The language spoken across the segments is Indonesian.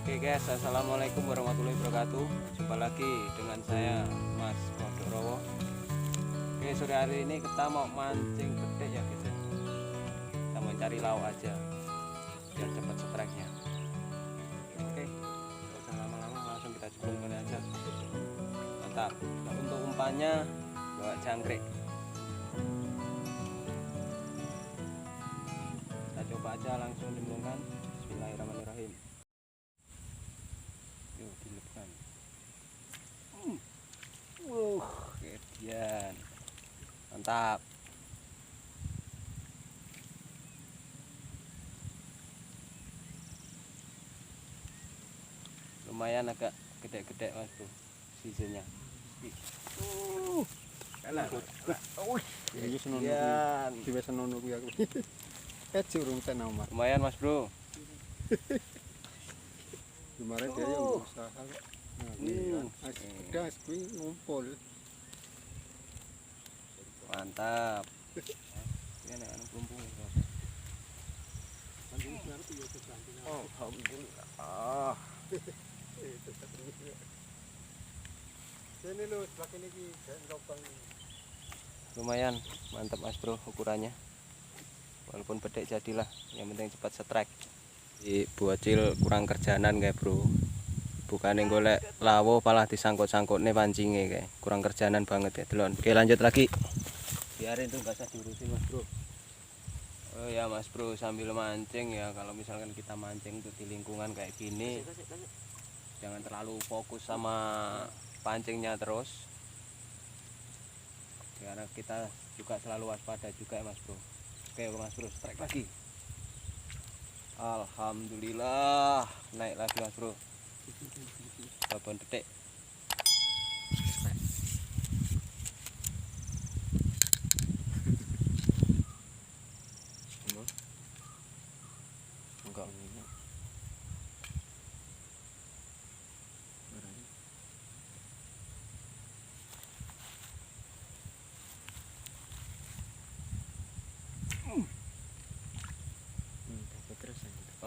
Oke guys, assalamualaikum warahmatullahi wabarakatuh. Jumpa lagi dengan saya Mas Kodorowo. Oke, sore hari ini kita mau mancing gede ya guys ya. Kita mau cari lauk aja biar cepat strike-nya. Oke, nggak usah lama-lama, langsung kita cemplungkan aja. Mantap. Nah, untuk umpannya bawa jangkrik. Kita coba aja langsung cemplungkan. Bismillahirrahmanirrahim. Yuk, dilepkan. Kejadian. Mantap. Lumayan agak gede-gede Mas Bro sisinya. Kalah. Iki senono kuwi. Diwes senono kuwi aku. Urung tenan Mas. Lumayan Mas Bro. Kemarin dia yang usaha kok. Nah, ini gas kuwi ngumpul. Mantap. Ini anu plumpung. Alhamdulillah. Sini lu sebelah kene iki lubang. Lumayan mantap Mas Bro ukurannya. Walaupun bedek jadilah, yang penting cepat strike. Di bocil kurang kerjaanan kayak Bro. Bukannya golek lawo malah disangkut-sangkut nih pancingnya kayak kurang kerjaanan banget ya delon. Oke lanjut lagi. Biarin tuh gak usah diurusin Mas Bro. Oh ya Mas Bro, sambil mancing ya, kalau misalkan kita mancing tuh di lingkungan kayak gini, jangan terlalu fokus sama pancingnya terus, karena kita juga selalu waspada juga ya Mas Bro. Oke Mas Bro, strike lagi. Alhamdulillah naik lagi Mas Bro. Babon detik. Enggak ini.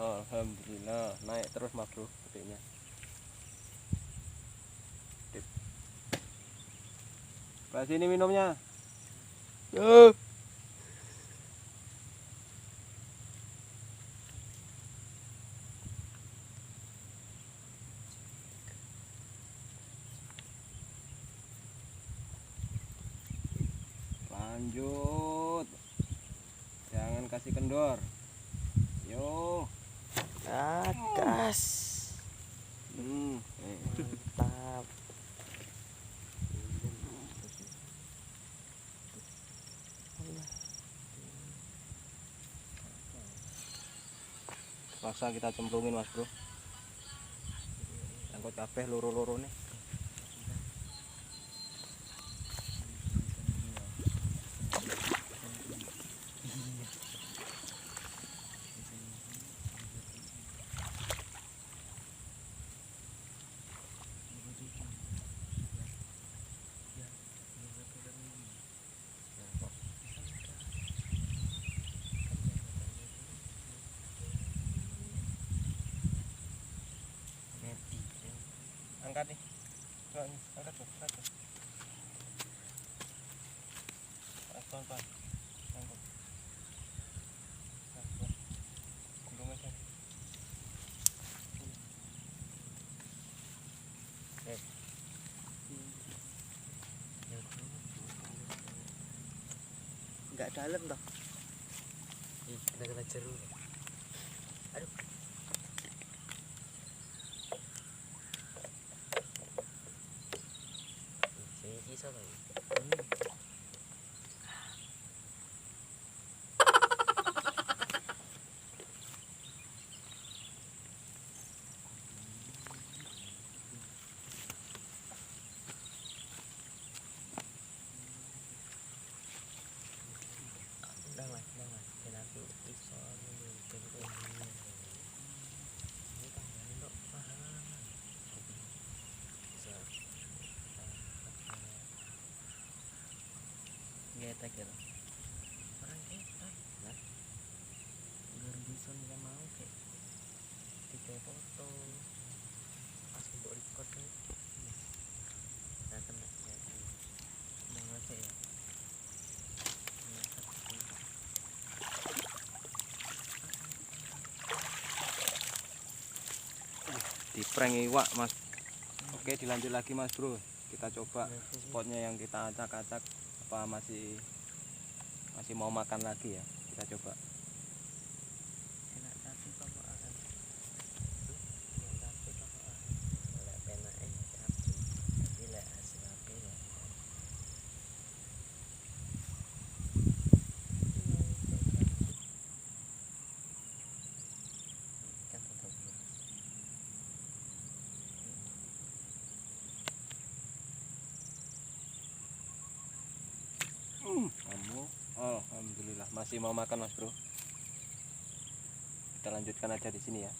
Alhamdulillah naik terus Mas Bro detiknya. Pas ini minumnya. Yo. Lanjut. Jangan kasih kendor. Yo. Gas. Mantap. Paksa kita cemplungin Mas Bro. Angkut kabeh loro-loro nih. Angkat nih. Angkat tuh, angkat tuh. Pelan-pelan. Angkat. Gulung aja. Enggak dalam toh. Kena jeruk. Aduh. Sisa lagi. Jangan, dan aku bisa menunjukkan ini. Ini tambahin dok, mahal. Bisa. Getek gitu. Orang getek, lah. Biar bisa nggak mau kayak tiga foto. di prank iwak mas. Oke dilanjut lagi mas bro, kita coba spotnya yang kita acak-acak apa masih mau makan lagi ya, kita coba. Enak tapi pokoknya enak tapi pokoknya lek penake tapi tapi lek hasil ape ya kan tutup Kamu alhamdulillah masih mau makan mas bro, kita lanjutkan aja di sini ya.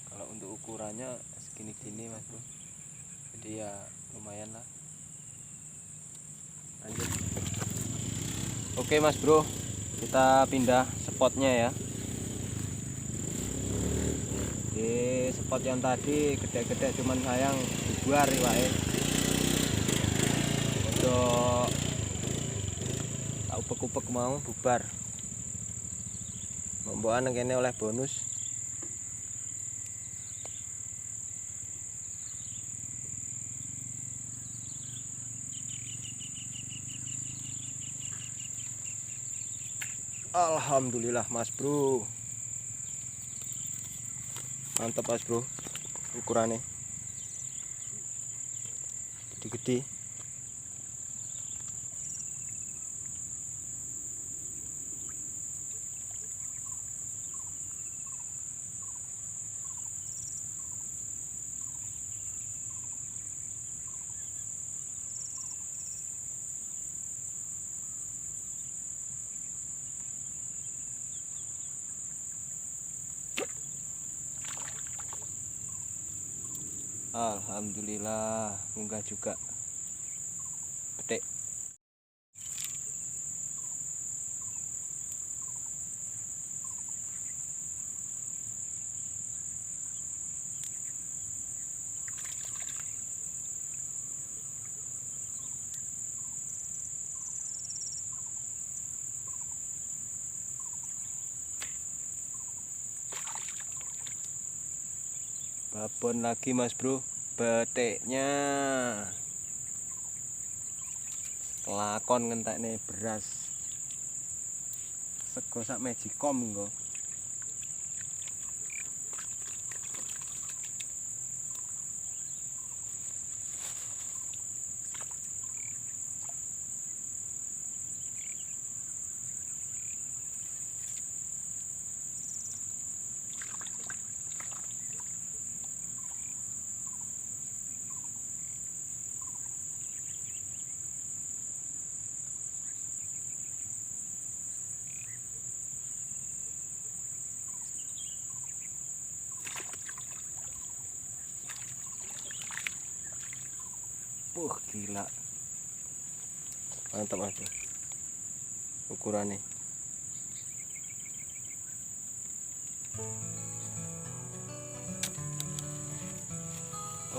Kalau untuk ukurannya segini-gini mas bro, jadi ya lumayan lah. Lanjut. Oke mas bro, kita pindah spotnya ya. Di spot yang tadi gede-gede cuman sayang bubar iwake. Untuk tak upek-upek mau bubar. Mbok kene oleh bonus. Alhamdulillah mas bro, mantap mas bro, ukurannya gede-gede. Alhamdulillah munggah juga gede. Babon lagi mas bro, beteknya lakon ngentekne beras sego sak Magicom engko. Gila. Mantap mas bro, ukurannya.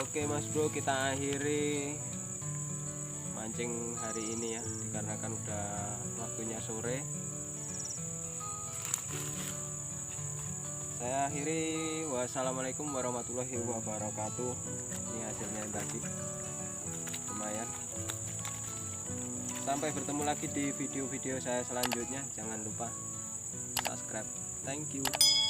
Oke mas bro, kita akhiri mancing hari ini ya, dikarenakan udah waktunya sore. Saya akhiri, wassalamualaikum warahmatullahi wabarakatuh. Ini hasilnya yang tadi lumayan. Sampai bertemu lagi di video-video saya selanjutnya. Jangan lupa subscribe. Thank you.